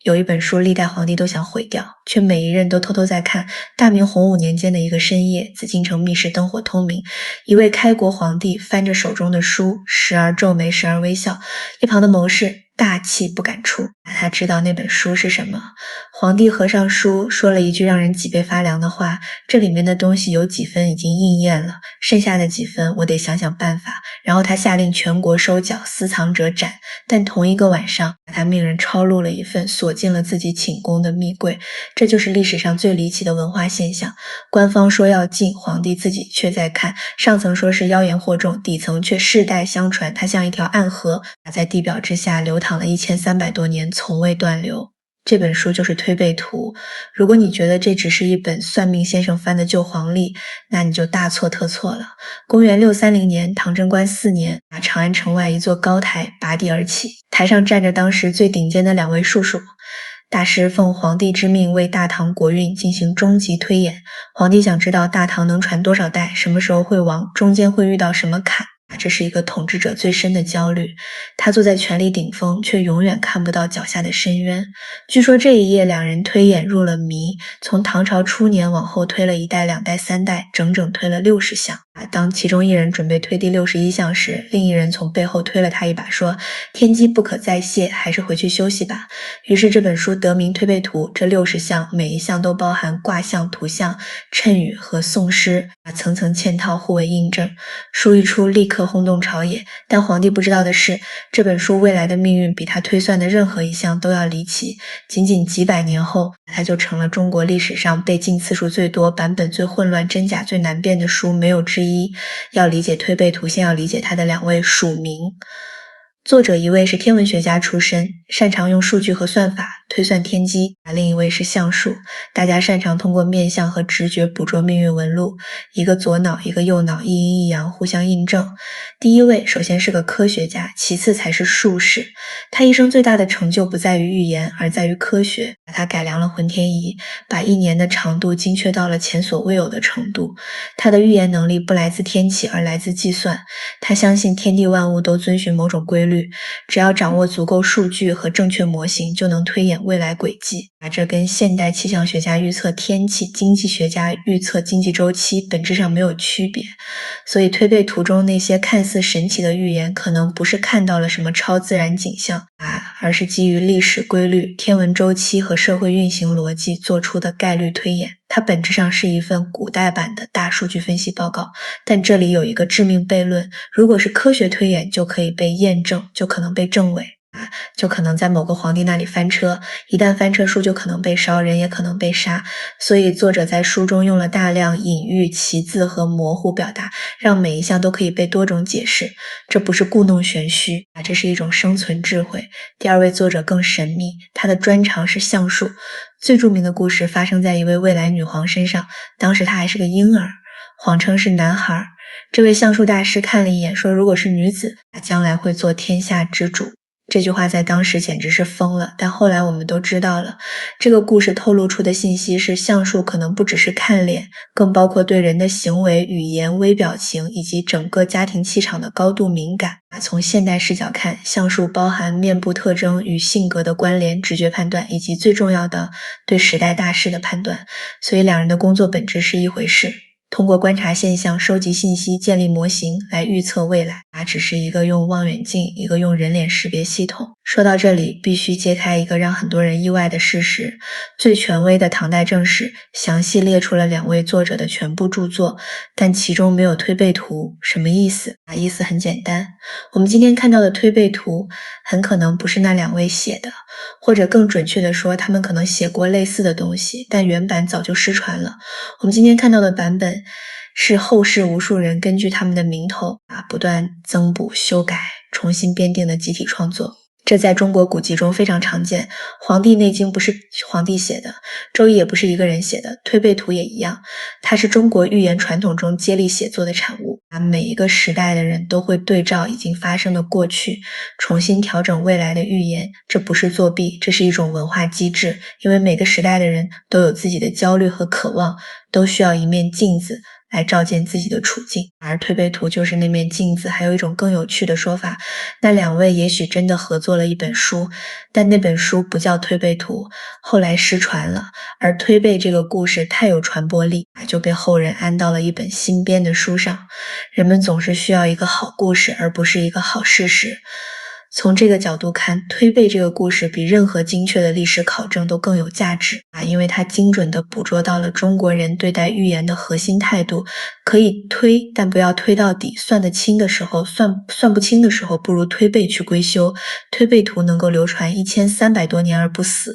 有一本书历代皇帝都想毁掉，却每一任都偷偷在看。大明洪武年间的一个深夜，紫禁城密室灯火通明，一位开国皇帝翻着手中的书，时而皱眉，时而微笑，一旁的谋士大气不敢出，他知道那本书是什么。皇帝合上书，说了一句让人脊背发凉的话，这里面的东西有几分已经应验了，剩下的几分我得想想办法。然后他下令全国收缴，私藏者斩。但同一个晚上，他命人抄录了一份，锁进了自己寝宫的密柜。这就是历史上最离奇的文化现象。官方说要禁，皇帝自己却在看，上层说是妖言惑众，底层却世代相传，它像一条暗河，在地表之下流淌了1300多年，从未断流。这本书就是《推背图》，如果你觉得这只是一本算命先生翻的旧黄历，那你就大错特错了。公元630年，唐贞观4年，长安城外一座高台拔地而起，台上站着当时最顶尖的2位术数。大师奉皇帝之命为大唐国运进行终极推演，皇帝想知道大唐能传多少代，什么时候会亡，中间会遇到什么坎。这是一个统治者最深的焦虑，他坐在权力顶峰，却永远看不到脚下的深渊。据说这一夜两人推演入了迷，从唐朝初年往后推了1代、2代、3代，整整推了60项。当其中一人准备推第61项时，另一人从背后推了他一把，说天机不可再泄，还是回去休息吧。于是这本书得名《推背图》，这60项每一项都包含卦象、图像、谶语和宋诗，层层嵌套，互为印证。书一出，立刻轰动朝野。但皇帝不知道的是，这本书未来的命运比他推算的任何一项都要离奇。仅仅几百年后，它就成了中国历史上被禁次数最多、版本最混乱、真假最难辨的书，没有之一。要理解推背图，先要理解它的2位署名。作者一位是天文学家出身，擅长用数据和算法推算天机，另一位是相术，大家擅长通过面相和直觉捕捉命运纹路，一个左脑一个右脑，一阴一阳互相印证。第一位首先是个科学家，其次才是术士。他一生最大的成就不在于预言，而在于科学。他改良了浑天仪，把1年的长度精确到了前所未有的程度。他的预言能力不来自天气，而来自计算。他相信天地万物都遵循某种规律，只要掌握足够数据和正确模型，就能推演未来轨迹。这跟现代气象学家预测天气、经济学家预测经济周期本质上没有区别。所以推背图中那些看似神奇的预言，可能不是看到了什么超自然景象，而是基于历史规律、天文周期和社会运行逻辑做出的概率推演。它本质上是一份古代版的大数据分析报告，但这里有一个致命悖论：如果是科学推演，就可以被验证，就可能被证伪，就可能在某个皇帝那里翻车，一旦翻车，书就可能被烧，人也可能被杀。所以作者在书中用了大量隐喻、棋字和模糊表达，让每一项都可以被多种解释。这不是故弄玄虚，这是一种生存智慧。第二位作者更神秘，他的专长是相术。最著名的故事发生在一位未来女皇身上，当时她还是个婴儿，谎称是男孩。这位相术大师看了一眼，说如果是女子，她将来会做天下之主。这句话在当时简直是疯了，但后来我们都知道了，这个故事透露出的信息是相术可能不只是看脸，更包括对人的行为、语言、微表情以及整个家庭气场的高度敏感。从现代视角看，相术包含面部特征与性格的关联、直觉判断，以及最重要的对时代大势的判断。所以两人的工作本质是一回事。通过观察现象、收集信息、建立模型来预测未来，只是一个用望远镜，一个用人脸识别系统。说到这里，必须揭开一个让很多人意外的事实：最权威的唐代正史详细列出了2位作者的全部著作，但其中没有推背图。什么意思？意思很简单，我们今天看到的推背图很可能不是那2位写的，或者更准确的说，他们可能写过类似的东西，但原版早就失传了。我们今天看到的版本是后世无数人根据他们的名头不断增补、修改、重新编定的集体创作。这在中国古籍中非常常见，《黄帝内经》不是皇帝写的，《周易》也不是一个人写的，《推背图》也一样，它是中国预言传统中接力写作的产物。每一个时代的人都会对照已经发生的过去，重新调整未来的预言。这不是作弊，这是一种文化机制，因为每个时代的人都有自己的焦虑和渴望，都需要一面镜子来照见自己的处境，而推背图就是那面镜子。还有一种更有趣的说法，那两位也许真的合作了一本书，但那本书不叫推背图，后来失传了，而推背这个故事太有传播力，就被后人安到了一本新编的书上。人们总是需要一个好故事，而不是一个好事实。从这个角度看，推背这个故事比任何精确的历史考证都更有价值因为它精准地捕捉到了中国人对待寓言的核心态度，可以推，但不要推到底，算得清的时候算不清的时候，不如推背去归修。推背图能够流传1300多年而不死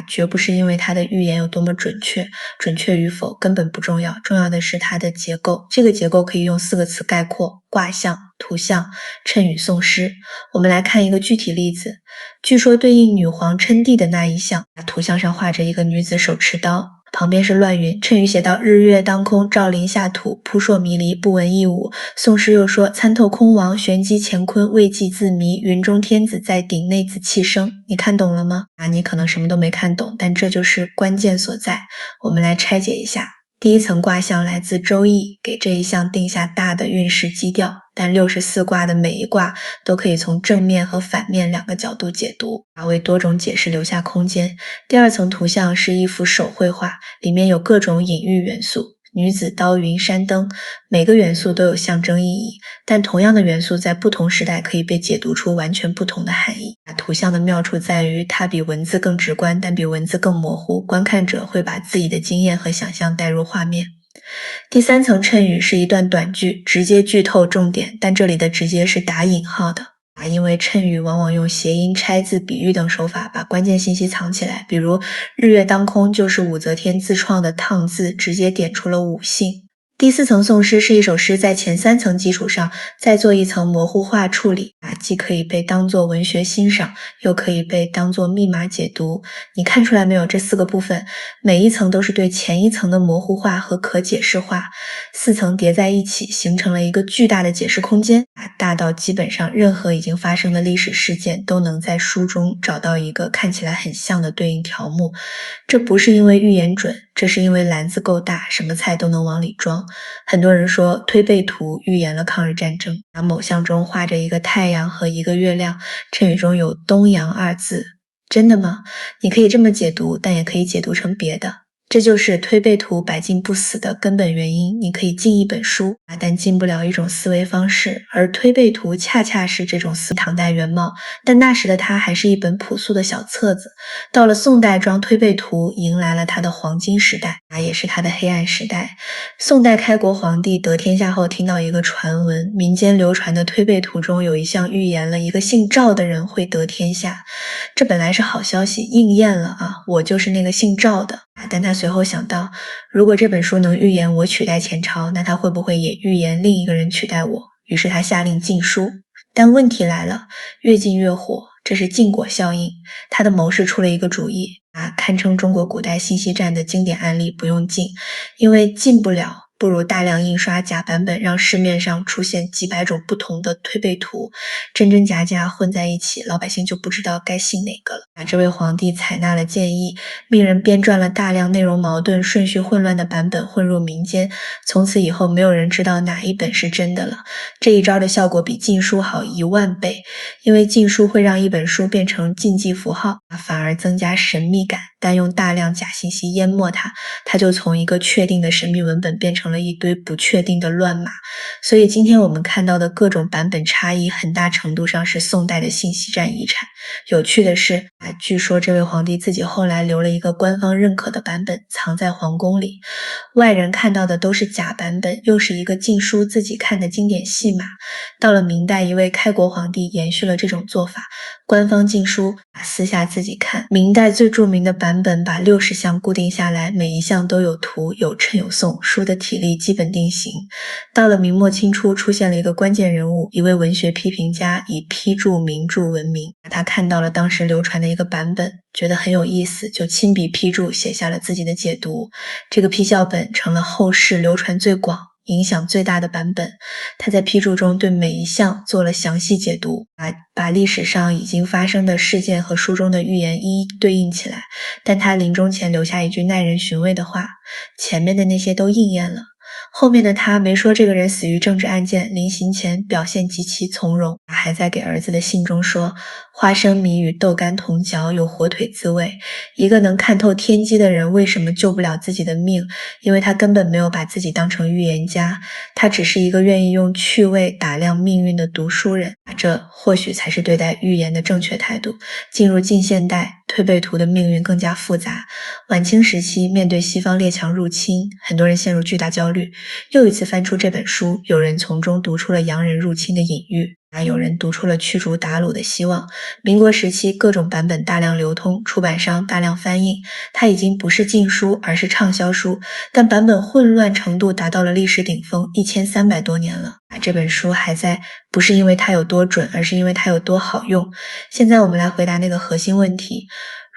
绝不是因为它的预言有多么准确与否根本不重要，重要的是它的结构。这个结构可以用4个词概括：卦象、图像、谶语、宋诗。我们来看一个具体例子，据说对应女皇称帝的那一象，图像上画着一个女子手持刀，旁边是乱云。谶语写道：日月当空，照临下土，扑朔迷离，不闻一物。宋诗又说：参透空亡，玄机乾坤，未济自迷，云中天子在顶，内自气生。你看懂了吗？你可能什么都没看懂，但这就是关键所在。我们来拆解一下。第一层卦象来自周易，给这一象定下大的运势基调，但64卦的每一卦都可以从正面和反面2个角度解读，为多种解释留下空间。第二层图像是一幅手绘画，里面有各种隐喻元素，女子、刀、云、山灯，每个元素都有象征意义，但同样的元素在不同时代可以被解读出完全不同的含义。图像的妙处在于它比文字更直观，但比文字更模糊，观看者会把自己的经验和想象带入画面。第三层谶语是一段短句，直接剧透重点，但这里的直接是打引号的因为谶语往往用谐音、拆字、比喻等手法把关键信息藏起来，比如日月当空就是武则天自创的烫字，直接点出了五姓。第4层宋诗是一首诗在前3层基础上再做一层模糊化处理既可以被当作文学欣赏，又可以被当作密码解读。你看出来没有？这4个部分每一层都是对前一层的模糊化和可解释化，4层叠在一起形成了一个巨大的解释空间大到基本上任何已经发生的历史事件都能在书中找到一个看起来很像的对应条目。这不是因为预言准，这是因为篮子够大，什么菜都能往里装。很多人说推背图预言了抗日战争，某象中画着一个太阳和一个月亮，谶语中有东阳2字。真的吗？你可以这么解读，但也可以解读成别的。这就是推背图百进不死的根本原因。你可以进一本书但进不了一种思维方式，而推背图恰恰是这种唐代原貌，但那时的它还是一本朴素的小册子。到了宋代，装推背图迎来了它的黄金时代也是它的黑暗时代。宋代开国皇帝得天下后，听到一个传闻，民间流传的推背图中有一项预言了一个姓赵的人会得天下。这本来是好消息，应验了我就是那个姓赵的。但他随后想到，如果这本书能预言我取代前朝，那他会不会也预言另一个人取代我？于是他下令禁书。但问题来了，越禁越火，这是禁果效应。他的谋士出了一个主意堪称中国古代信息战的经典案例，不用禁，因为禁不了，不如大量印刷假版本，让市面上出现几百种不同的推背图，真真假假混在一起，老百姓就不知道该信哪个了。这位皇帝采纳了建议，命人编撰了大量内容矛盾、顺序混乱的版本混入民间，从此以后没有人知道哪一本是真的了。这一招的效果比禁书好10000倍，因为禁书会让一本书变成禁忌符号，反而增加神秘感，但用大量假信息淹没它就从一个确定的神秘文本变成了一堆不确定的乱码。所以今天我们看到的各种版本差异，很大程度上是宋代的信息战遗产。有趣的是据说这位皇帝自己后来留了一个官方认可的版本藏在皇宫里，外人看到的都是假版本，又是一个禁书自己看的经典戏码。到了明代，一位开国皇帝延续了这种做法，官方禁书私下自己看。明代最著名的版本把60项固定下来，每一项都有图、有谶、有颂，书的体例基本定型。到了明末清初，出现了一个关键人物，一位文学批评家，以批注名著闻名。他看到了当时流传的一个版本，觉得很有意思，就亲笔批注写下了自己的解读。这个批校本成了后世流传最广、影响最大的版本。他在批注中对每一项做了详细解读，把历史上已经发生的事件和书中的预言一一对应起来。但他临终前留下一句耐人寻味的话：前面的那些都应验了，后面的他没说这个人死于政治案件，临行前表现极其从容，还在给儿子的信中说：花生米与豆干同嚼，有火腿滋味。一个能看透天机的人为什么救不了自己的命？因为他根本没有把自己当成预言家，他只是一个愿意用趣味打量命运的读书人。这或许才是对待预言的正确态度。进入近现代，推背图的命运更加复杂。晚清时期，面对西方列强入侵，很多人陷入巨大焦虑。又一次翻出这本书，有人从中读出了洋人入侵的隐喻，有人读出了驱逐鞑虏的希望。民国时期各种版本大量流通，出版商大量翻印，它已经不是禁书，而是畅销书，但版本混乱程度达到了历史顶峰，1300多年了。这本书还在，不是因为它有多准，而是因为它有多好用。现在我们来回答那个核心问题。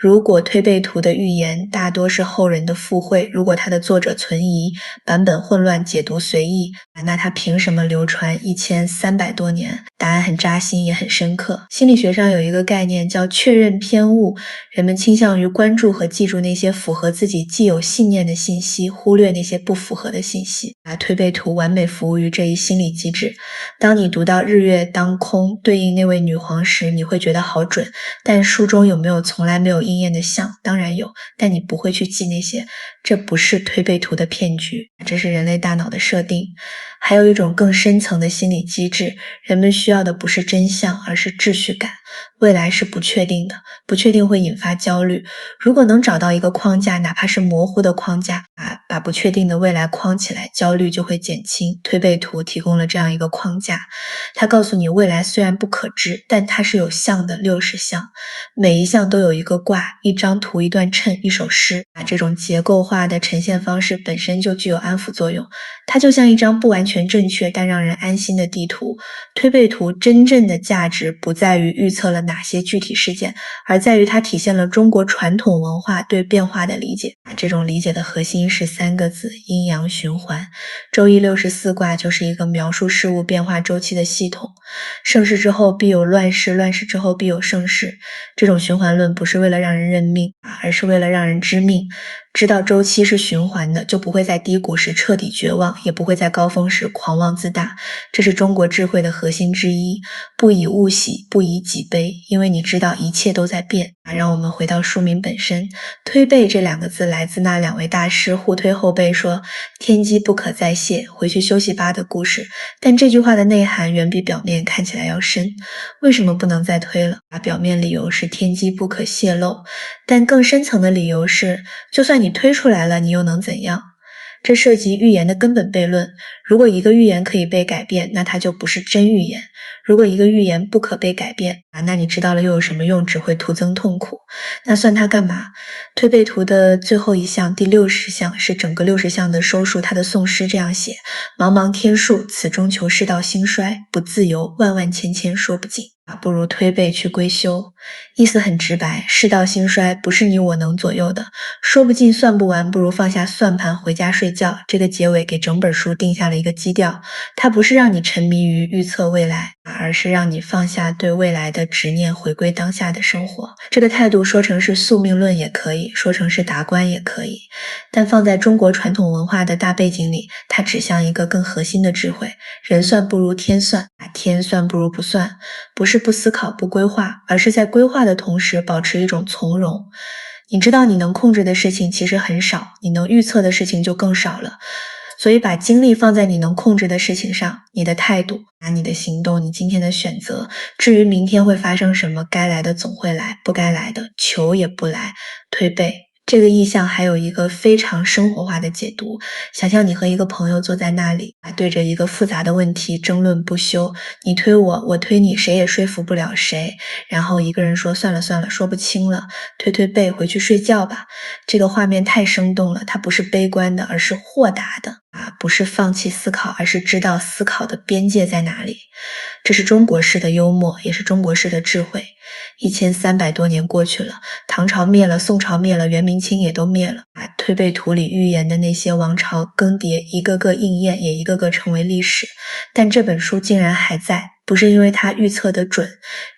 如果推背图的预言大多是后人的附会，如果它的作者存疑，版本混乱，解读随意，那它凭什么流传1300多年？答案很扎心，也很深刻。心理学上有一个概念叫确认偏误，人们倾向于关注和记住那些符合自己既有信念的信息，忽略那些不符合的信息。推背图完美服务于这一心理机制。当你读到日月当空对应那位女皇时，你会觉得好准，但书中有没有从来没有应验的像？当然有，但你不会去记那些。这不是推背图的骗局，这是人类大脑的设定。还有一种更深层的心理机制，人们需要的不是真相，而是秩序感。未来是不确定的，不确定会引发焦虑。如果能找到一个框架，哪怕是模糊的框架，把不确定的未来框起来，焦虑就会减轻。推背图提供了这样一个框架，它告诉你未来虽然不可知，但它是有象的60象，每一项都有一个卦，一张图，一段谶，一首诗。这种结构化的呈现方式本身就具有安抚作用，它就像一张不完全正确但让人安心的地图。推背图真正的价值不在于预测了哪些具体事件，而在于它体现了中国传统文化对变化的理解。这种理解的核心是3个字：阴阳循环。周易64卦就是一个描述事物变化周期的系统。盛世之后必有乱世，乱世之后必有盛世。这种循环论不是为了让人认命，而是为了让人知命。知道周期是循环的，就不会在低谷时彻底绝望，也不会在高峰时狂妄自大。这是中国智慧的核心之一。不以物喜，不以己悲，因为你知道一切都在变。让我们回到书名本身，推背这2个字来自那2位大师互推后背说天机不可再泄，回去休息吧的故事。但这句话的内涵远比表面看起来要深。为什么不能再推了？表面理由是天机不可泄露，但更深层的理由是，就算你推出来了，你又能怎样？这涉及预言的根本悖论。如果一个预言可以被改变，那它就不是真预言。如果一个预言不可被改变，那你知道了又有什么用？只会徒增痛苦。那算它干嘛？推背图的最后一项，第60项，是整个60项的收束。它的宋诗这样写：茫茫天数，此中求世道兴衰，不自由，万万千千说不尽。不如推背去归休。意思很直白，世道兴衰不是你我能左右的，说不尽算不完，不如放下算盘回家睡觉。这个结尾给整本书定下了一个基调，它不是让你沉迷于预测未来，而是让你放下对未来的执念，回归当下的生活。这个态度说成是宿命论也可以，说成是达观也可以，但放在中国传统文化的大背景里，它指向一个更核心的智慧：人算不如天算，天算不如不算。不是不思考不规划，而是在规划的同时保持一种从容。你知道你能控制的事情其实很少，你能预测的事情就更少了。所以把精力放在你能控制的事情上，你的态度，你的行动，你今天的选择。至于明天会发生什么，该来的总会来，不该来的求也不来。推背这个意象还有一个非常生活化的解读，想象你和一个朋友坐在那里，对着一个复杂的问题争论不休，你推我，我推你，谁也说服不了谁，然后一个人说算了算了，说不清了，推背回去睡觉吧。这个画面太生动了，它不是悲观的，而是豁达的，不是放弃思考，而是知道思考的边界在哪里。这是中国式的幽默，也是中国式的智慧。1300多年过去了，唐朝灭了，宋朝灭了，元明清也都灭了，推背图里预言的那些王朝更迭一个个应验，也一个个成为历史。但这本书竟然还在，不是因为它预测的准，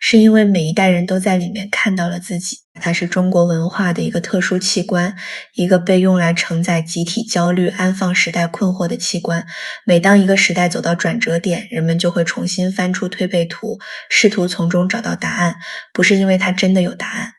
是因为每一代人都在里面看到了自己。它是中国文化的一个特殊器官，一个被用来承载集体焦虑、安放时代困惑的器官。每当一个时代走到转折点，人们就会重新翻出推背图，试图从中找到答案，不是因为它真的有答案，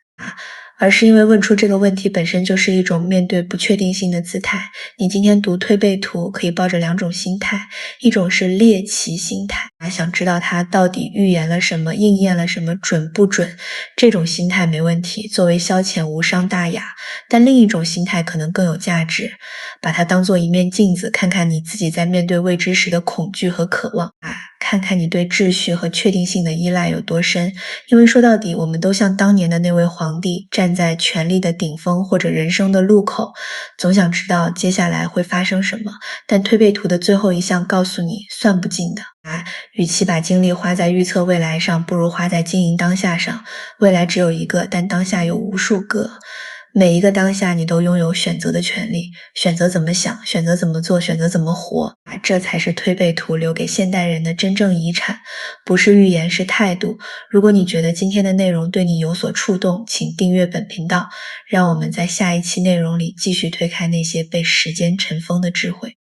而是因为问出这个问题本身就是一种面对不确定性的姿态。你今天读推背图可以抱着两种心态，一种是猎奇心态，想知道它到底预言了什么，应验了什么，准不准，这种心态没问题，作为消遣无伤大雅。但另一种心态可能更有价值，把它当做一面镜子，看看你自己在面对未知时的恐惧和渴望，看看你对秩序和确定性的依赖有多深。因为说到底，我们都像当年的那位皇帝，站在权力的顶峰或者人生的路口，总想知道接下来会发生什么。但推背图的最后一项告诉你，算不尽的。与其把精力花在预测未来上，不如花在经营当下上。未来只有一个，但当下有无数个。每一个当下你都拥有选择的权利，选择怎么想，选择怎么做，选择怎么活，这才是推背图留给现代人的真正遗产，不是预言，是态度。如果你觉得今天的内容对你有所触动，请订阅本频道，让我们在下一期内容里继续推开那些被时间尘封的智慧。